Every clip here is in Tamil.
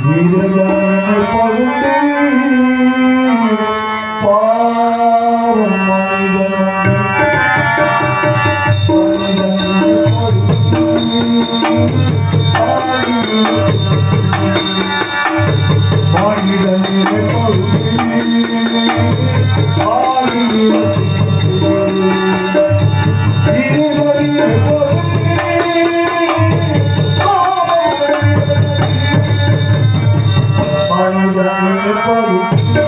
இறைவனை பகுண்டு பாவம் மனிதனை பகுண்டு மனிதனை பகுண்டு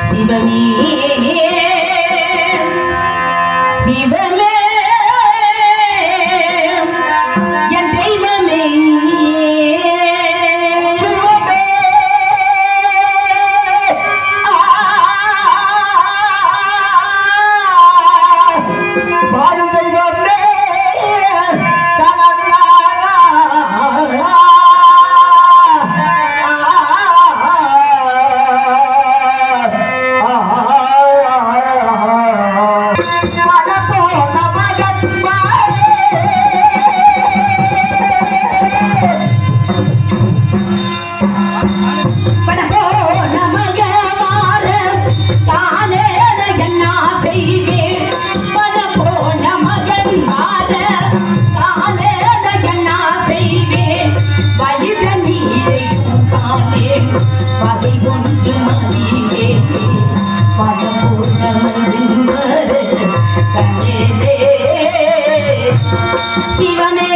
சிவமே சிவமே என் தெய்வமே சிவமே பாடும் தெய்வமே பகை ஒன்று மதியே படபூர்ணமதின் கண்ணே சிவனே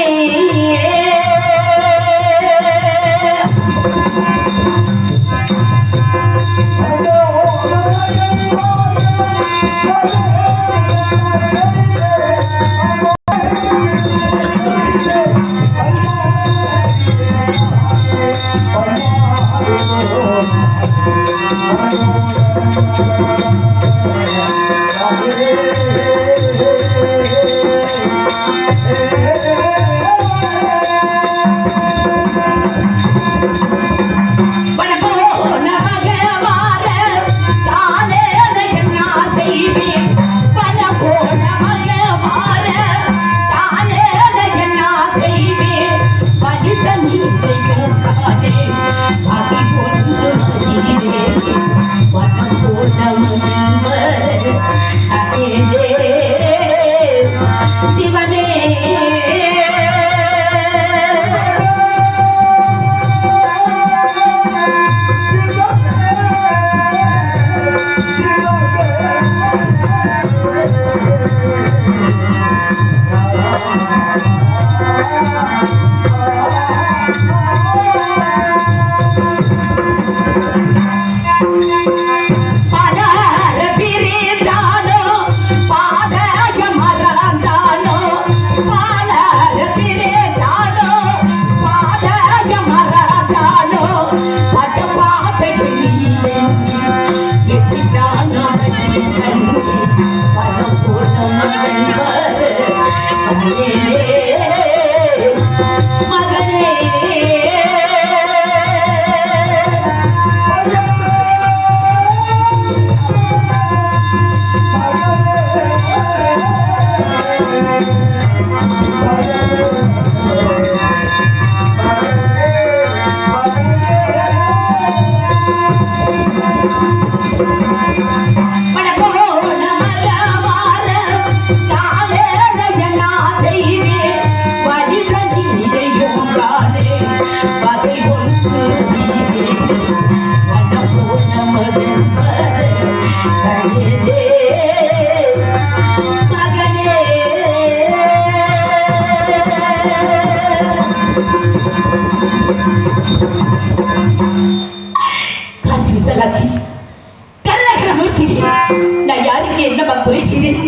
சிவனே காசி விசாலாட்சி கருணாகரமூர்த்தி, நான் யாருக்கு என்னமா குறை செய்தேன்?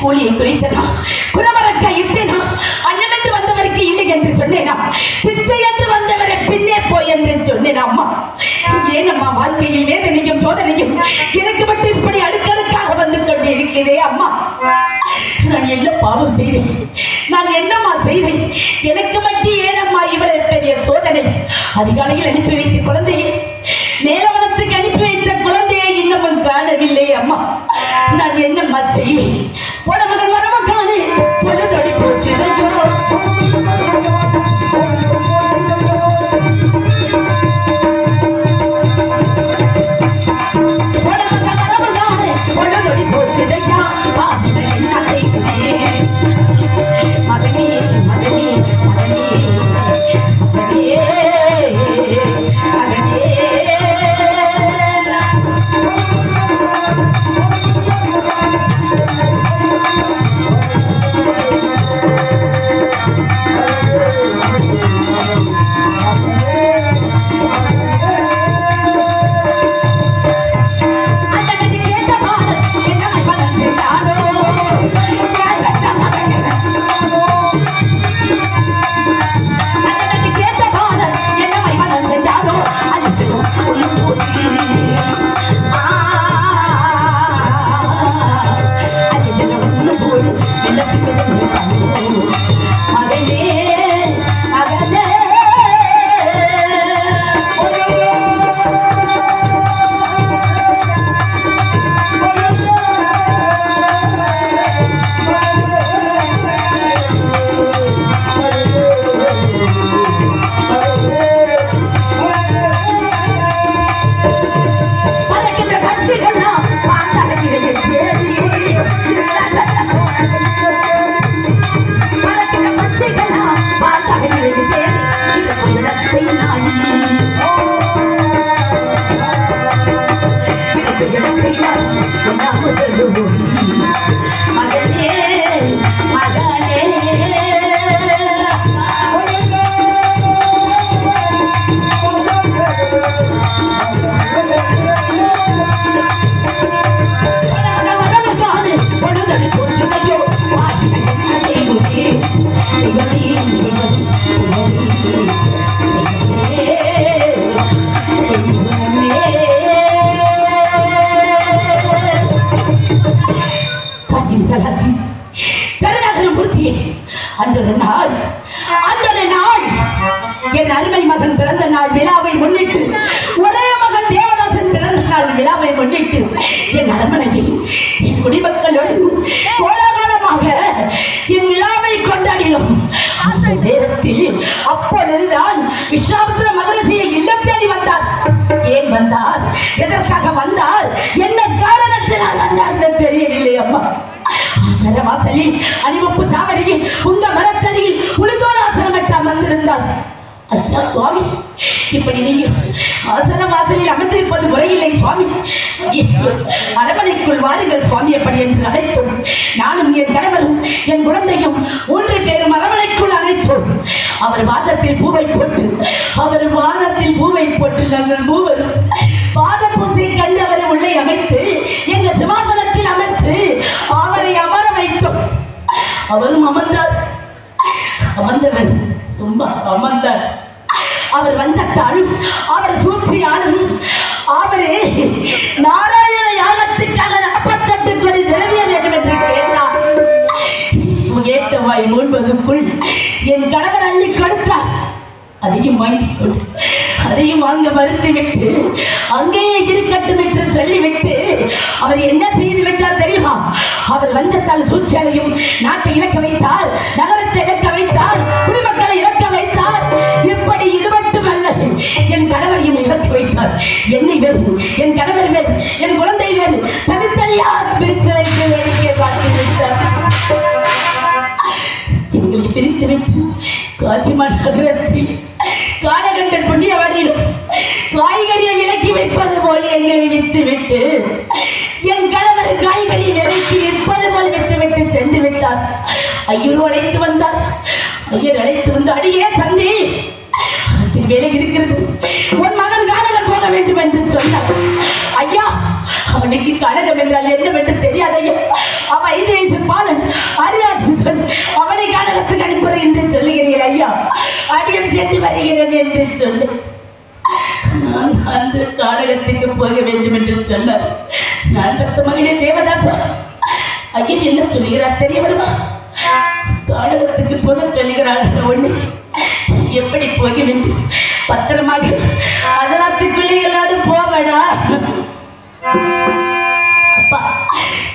கூலியை குறைத்ததா? குறவரக்கா இட்டேனா? அண்ணனென்று வந்தவருக்கு இல்லை என்று சொன்னேனா? பிச்சை என்று வந்தவரை பின்னே போய் என்று சொன்னேன். அம்மா, ஏனம்மா வாழ்க்கையில் வேதனையும் சோதனையும் எனக்கு மட்டும் இப்படி அடுக்கடுக்காக வந்து கொண்டே இருக்கிறதே? அம்மா, நான் என்ன பாவம் செய்தேன்? நான் என்னம்மா செய்தேன்? எனக்கு மட்டும் ஏனம்மா இவரை பெரிய சோதனை? அதிகாலையில் அனுப்பி வைத்த குழந்தையை, மேலவனத்துக்கு அனுப்பி வைத்த குழந்தையை இன்னமும் காணவில்லை. அம்மா, நான் என்னம்மா செய்வேன்? போன மகன் மரமக்கானே பொழுதொடி போச்சுதையோ, பொழுதொடி போச்சுதையா, என்ன செய்வேன்? மகனே மகனே மகனே மகனே மகனே, அந்த இடத்தை நாம் சொல்லுவோம் மகனே மகனே என் அருமை மகன் பிறந்த நாள் விழாவை முன்னிட்டு ஒரே மகன் தேவதாசன் பிறந்த நாள் விழாவை முன்னிட்டு என் அரண்மனையில் என் குடிமக்களோடு கோலாகலமாக என் விழாவை கொண்டாடினோம். அந்த நேரத்தில் அப்பொழுதுதான் விஸ்வாமித்திர மகரிஷியை இல்லம் தேடி வந்தார். ஏன் வந்தார், எதற்காக வந்தார், என்ன காரணத்தினால் வந்தார் தெரியவில்லை அம்மா. ஆசனவாசலில் அணிவப்பு சாவடியில் உங்க மரத்தடியில் புலிதோலாசனமற்ற அமர்ந்திருந்தார். ஐயா சுவாமி, இப்படி நீங்க ஆசனவாசலில் அமர்ந்திருப்பது முறையில்லை சுவாமி, அரண்மனைக்குள் வாருங்கள் சுவாமி அப்படி என்று அழைத்தோம். நானும் என் கணவரும் என் குழந்தையும் 3 பேரும் அரண்மனைக்குள் அழைத்தோம். அவர் வாதத்தில் பூவை போட்டு நாங்கள் மூவரும் பாத பூசை கண்டு அவரை உள்ளே அமைத்து எங்கள் சிம்மாசனத்தில் அமைத்து அவரை அமர வைத்தோம். அவரும் அமர்ந்தவர் சும்மா அமர்ந்தார். அவர் வந்தத்தாலும் அவர் சூழ்ச்சியாலும் அவரே நாராயண யாகத்திற்காக 48 கோடி திரவியம் வேண்டும் என்று கேட்டார். கேட்ட வாய் மூழ்வதற்குள் என் கணவர் அள்ளி கொடுத்தார். அதையும் வாங்க மறுத்துவிட்டு அங்கேயே இருக்கட்டும் என்று சொல்லிவிட்டு அவர் என்ன செய்து விட்டார் தெரியுமா? அவர் வஞ்சத்தால் சூழ்ச்சியாலையும் நாட்டை இழக்க வைத்தார், நகரத்தை இழக்க வைத்தார், குடிமக்களை இழக்க வைத்தார். இப்படி இது மட்டுமல்ல, என் கணவரையும் இழக்க வைத்தார். என்னை வேறு, என் கணவர் வேறு, என் குழந்தை வேறு, தனித்தனியாக பிரித்து வைத்து வேடிக்கை பார்த்து விட்டார். எங்களை பிரித்து வைத்து காசிமான் நகரத்தில் காலகண்டன் புண்ணியவாடியிலும் காய்கறியை விலக்கி வைப்பது போல் எங்களை விட்டுவிட்டு என் கணவர் காய்கறி விலைக்கு விற்பது போல் விட்டுவிட்டு சென்று விட்டார். ஐயர் அழைத்து வந்தார். அடியே சந்தி, அதற்கு வேலை இருக்கிறது, உன் மகன் கானகம் போக வேண்டும் என்று சொன்னார். ஐயா, அவனுக்கு கழகம் என்றால் என்னவென்று தெரியாதையா, அவன் 5 வயசு பாலன் அறியாட்சி சொல், அவனை கழகத்துக்கு அனுப்புறேன் என்று சொல்லுகிறீர்கள் ஐயா, அடியம் சென்று வருகிறேன் என்று சொல்லு. நான் அந்த கானகத்துக்கு போக வேண்டும் என்று சொன்னார். நான் 10 மகனே தேவதாசா, ஐயன் என்ன சொல்லுகிறார் தெரிய வருமா? கானகத்துக்கு போக சொல்லுகிறார். ஒண்ணு எப்படி போக வேண்டும், பத்திரமாக அதனாத்துக்குள்ளே எல்லாரும் போவடா அப்பா,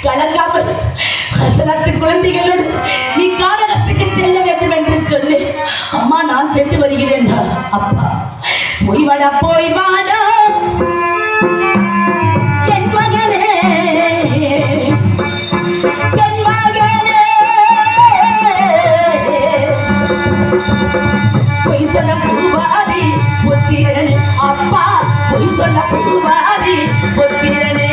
கலங்காமல் ஹசனத்து குழந்தைகளோடு நீ கானகத்துக்கு செல்ல வேண்டும் என்று சொன்னேன். அம்மா நான் சென்று வருகிறேன். அப்பா போய் வாடா என் மகனே, பொய் சொல்ல பூவாதி புத்திரன், அப்பா பொய் சொல்ல பூவாதி புத்திரனே.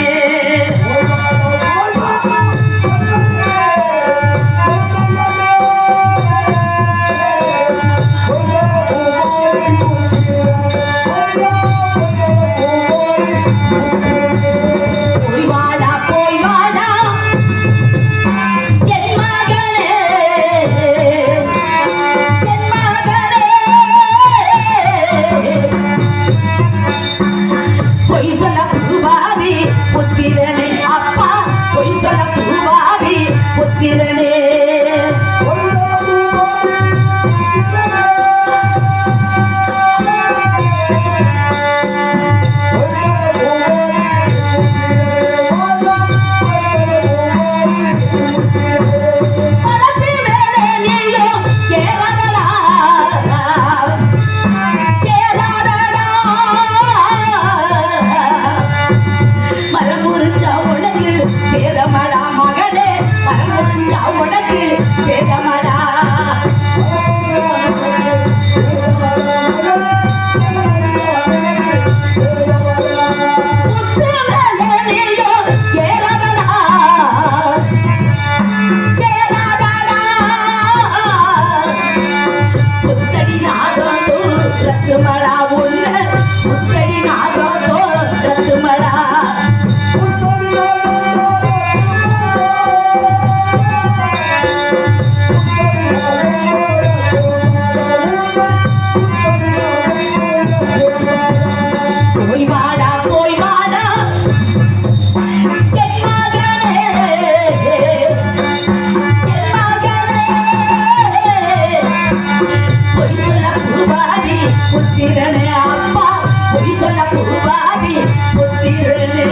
பூவாகி புத்திரனே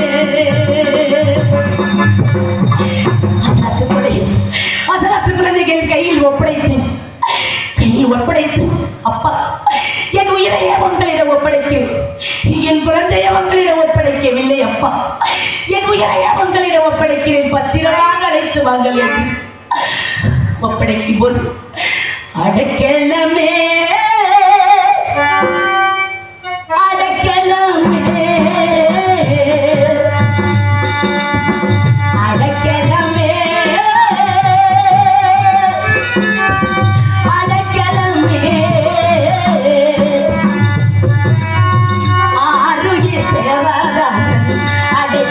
அசரத்து குழந்தைகள் கையில் ஒப்படைத்து அப்பா என் உயிரையே உங்களிடம் ஒப்படைக்கிறேன் என் குழந்தையை உங்களிடம் ஒப்படைக்கவில்லை அப்பா என் உயிரையே உங்களிடம் ஒப்படைக்கிறேன் பத்திரமாக அழைத்து வாங்கள் என்று ஒப்படைக்கும் போது அடக்கலமே